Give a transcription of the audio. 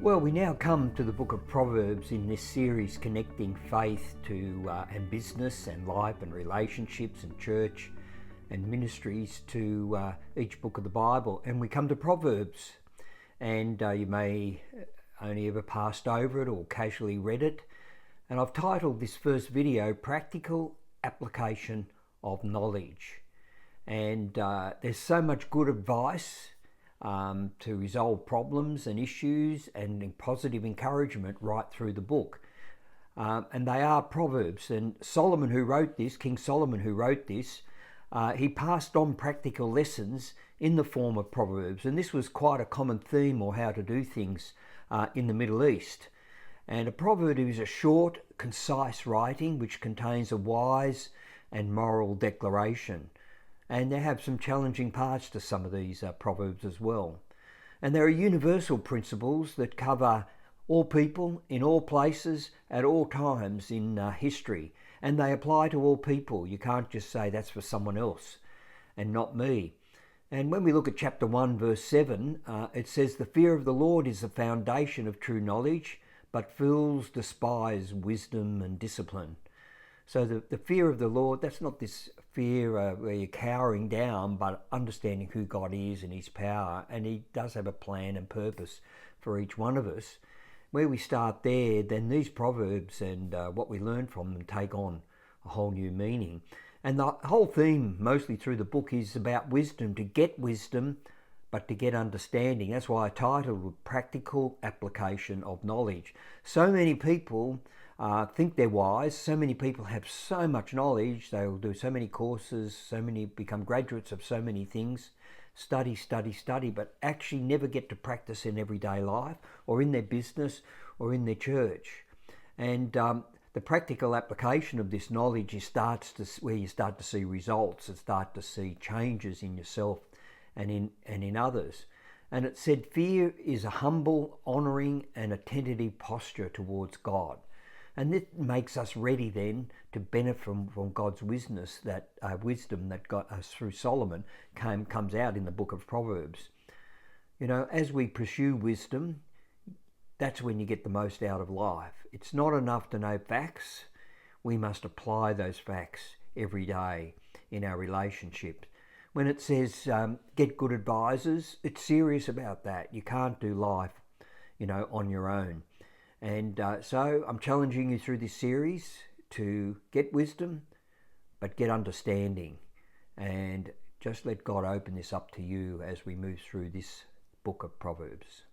Well, we now come to the Book of Proverbs in this series connecting faith to and business and life and relationships and church and ministries to each book of the Bible. And we come to Proverbs, and you may only ever passed over it or casually read it. And I've titled this first video, Practical Application of Knowledge. And there's so much good advice to resolve problems and issues and positive encouragement right through the book. And they are Proverbs. And Solomon, who wrote this, King Solomon, who wrote this, he passed on practical lessons in the form of Proverbs. And this was quite a common theme, or how to do things in the Middle East. And a proverb is a short, concise writing which contains a wise and moral declaration. And they have some challenging parts to some of these proverbs as well. And there are universal principles that cover all people, in all places, at all times in history. And they apply to all people. You can't just say that's for someone else and not me. And when we look at chapter 1, verse 7, it says, "The fear of the Lord is the foundation of true knowledge, but fools despise wisdom and discipline." So the fear of the Lord, that's not this fear where you're cowering down, but understanding who God is and his power. And he does have a plan and purpose for each one of us. Where we start there, then these proverbs and what we learn from them take on a whole new meaning. And the whole theme, mostly through the book, is about wisdom, to get wisdom, but to get understanding. That's why I titled Practical Application of Knowledge. So many people think they're wise. So many people have so much knowledge. They'll do so many courses, become graduates of so many things, study, but actually never get to practice in everyday life or in their business or in their church. And the practical application of this knowledge where you start to see results and start to see changes in yourself and in others. And it said, fear is a humble, honouring and attentive posture towards God. And this makes us ready then to benefit from God's wisdom that got us through Solomon comes out in the book of Proverbs. You know, as we pursue wisdom, that's when you get the most out of life. It's not enough to know facts. We must apply those facts every day in our relationships. When it says get good advisors, it's serious about that. You can't do life, on your own. And so I'm challenging you through this series to get wisdom, but get understanding. And just let God open this up to you as we move through this book of Proverbs.